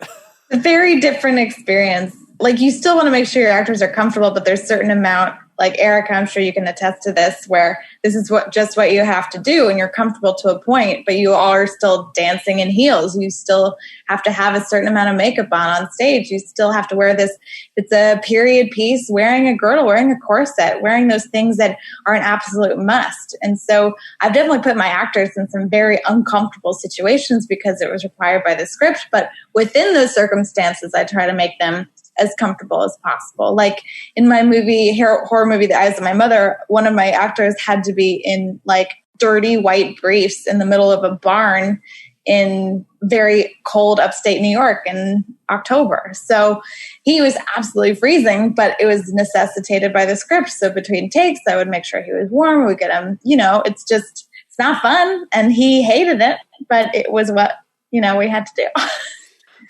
A very different experience. Like, you still want to make sure your actors are comfortable, but there's a certain amount, like Erica, I'm sure you can attest to this, where this is just what you have to do, and you're comfortable to a point, but you are still dancing in heels. You still have to have a certain amount of makeup on stage. You still have to wear this. It's a period piece, wearing a girdle, wearing a corset, wearing those things that are an absolute must. And so I've definitely put my actors in some very uncomfortable situations because it was required by the script. But within those circumstances, I try to make them as comfortable as possible. Like in my horror movie, The Eyes of My Mother, one of my actors had to be in like dirty white briefs in the middle of a barn in very cold upstate New York in October. So he was absolutely freezing, but it was necessitated by the script. So between takes, I would make sure he was warm. We get him, it's not fun. And he hated it, but it was what, we had to do.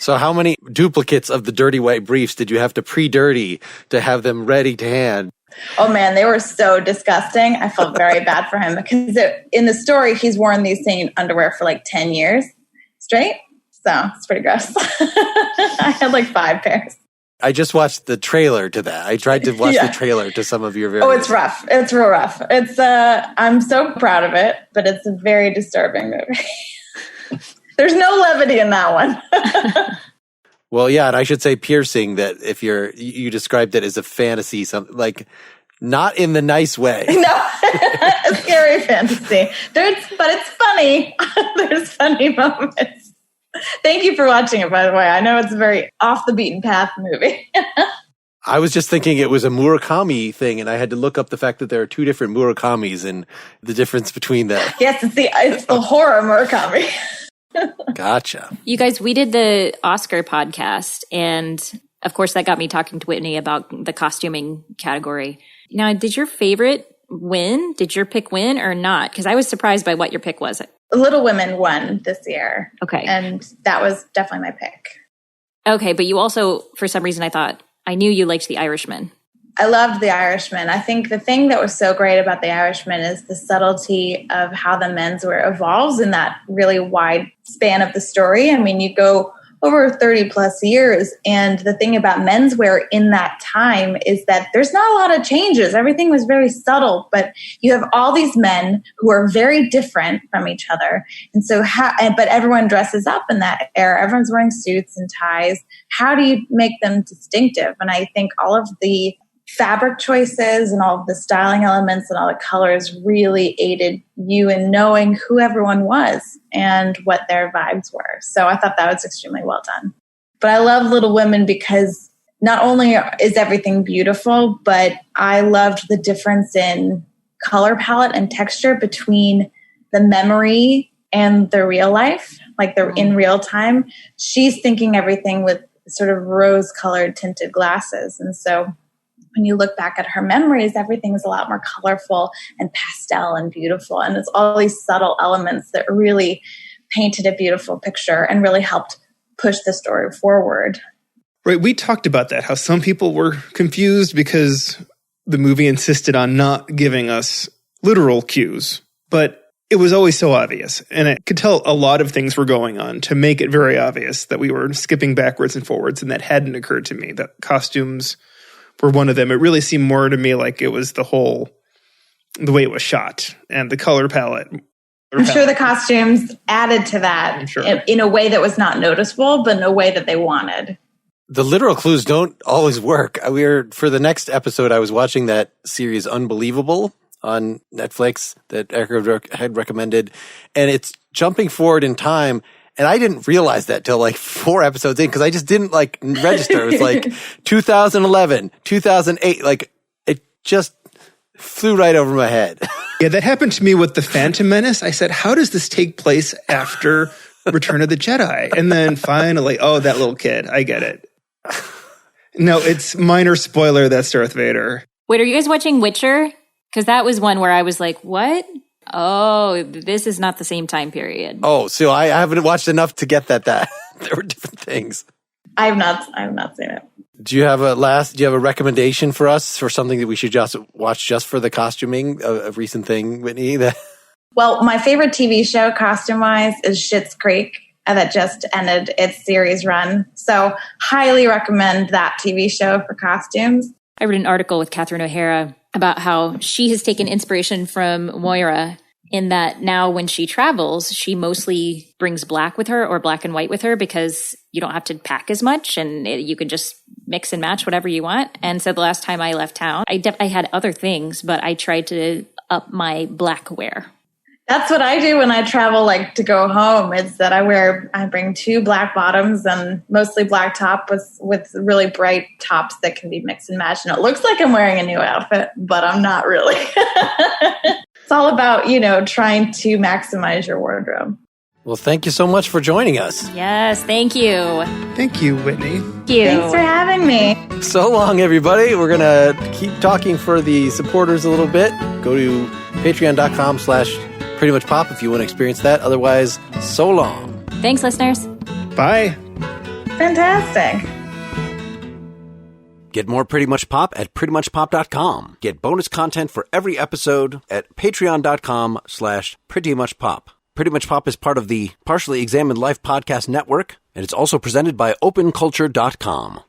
So how many duplicates of the dirty white briefs did you have to pre-dirty to have them ready to hand? Oh man, they were so disgusting. I felt very bad for him because in the story, he's worn these same underwear for like 10 years. straight. So it's pretty gross. I had like 5 pairs. I just watched the trailer to that. I tried to watch the trailer to some of your various. Oh, it's rough. It's real rough. It's I'm so proud of it, but it's a very disturbing movie. There's no levity in that one. Well, yeah, and I should say piercing that if you described it as a fantasy, something like not in the nice way. No, a scary fantasy. But it's funny. There's funny moments. Thank you for watching it, by the way. I know it's a very off the beaten path movie. I was just thinking it was a Murakami thing, and I had to look up the fact that there are 2 different Murakamis and the difference between them. Yes, it's the horror Murakami. Gotcha. You guys, we did the Oscar podcast, and of course that got me talking to Whitney about the costuming category. Now, did your favorite win? Did your pick win or not? Because I was surprised by what your pick was. Little Women won this year. Okay. And that was definitely my pick. Okay, but you also, for some reason, I knew you liked The Irishman. I loved The Irishman. I think the thing that was so great about The Irishman is the subtlety of how the menswear evolves in that really wide span of the story. I mean, you go over 30 plus years, and the thing about menswear in that time is that there's not a lot of changes. Everything was very subtle, but you have all these men who are very different from each other. And so, but everyone dresses up in that era. Everyone's wearing suits and ties. How do you make them distinctive? And I think all of the fabric choices and all of the styling elements and all the colors really aided you in knowing who everyone was and what their vibes were. So I thought that was extremely well done. But I love Little Women because not only is everything beautiful, but I loved the difference in color palette and texture between the memory and the real life, like they're in real time. She's thinking everything with sort of rose-colored tinted glasses. And so when you look back at her memories, everything is a lot more colorful and pastel and beautiful. And it's all these subtle elements that really painted a beautiful picture and really helped push the story forward. Right. We talked about that, how some people were confused because the movie insisted on not giving us literal cues, but it was always so obvious. And I could tell a lot of things were going on to make it very obvious that we were skipping backwards and forwards. And that hadn't occurred to me, that costumes were one of them. It really seemed more to me like it was the way it was shot and the color palette. I'm sure the costumes added to that in a way that was not noticeable, but in a way that they wanted. The literal clues don't always work. For the next episode, I was watching that series Unbelievable on Netflix that Erica had recommended, and it's jumping forward in time. And I didn't realize that till like 4 episodes in because I just didn't register. It was like 2011, 2008. Like it just flew right over my head. Yeah, that happened to me with The Phantom Menace. I said, how does this take place after Return of the Jedi? And then finally, oh, that little kid. I get it. No, it's minor spoiler. That's Darth Vader. Wait, are you guys watching Witcher? Because that was one where I was like, what? Oh, this is not the same time period. Oh, so I haven't watched enough to get that there were different things. I have not seen it. Do you have a recommendation for us for something that we should just watch just for the costuming, a recent thing, Whitney? Well, my favorite TV show costume-wise is Schitt's Creek that just ended its series run. So highly recommend that TV show for costumes. I read an article with Catherine O'Hara about how she has taken inspiration from Moira in that now when she travels, she mostly brings black with her or black and white with her because you don't have to pack as much and you can just mix and match whatever you want. And so the last time I left town, I had other things, but I tried to up my black wear. That's what I do when I travel, to go home. It's that I bring 2 black bottoms and mostly black top with really bright tops that can be mixed and matched. And it looks like I'm wearing a new outfit, but I'm not really. It's all about, trying to maximize your wardrobe. Well, thank you so much for joining us. Yes, thank you. Thank you, Whitney. Thank you. Thanks for having me. So long, everybody. We're going to keep talking for the supporters a little bit. Go to patreon.com/prettymuchpop if you want to experience that. Otherwise, so long. Thanks, listeners. Bye. Fantastic. Get more Pretty Much Pop at prettymuchpop.com. Get bonus content for every episode at patreon.com/prettymuchpop. Pretty Much Pop is part of the Partially Examined Life podcast network, and it's also presented by OpenCulture.com.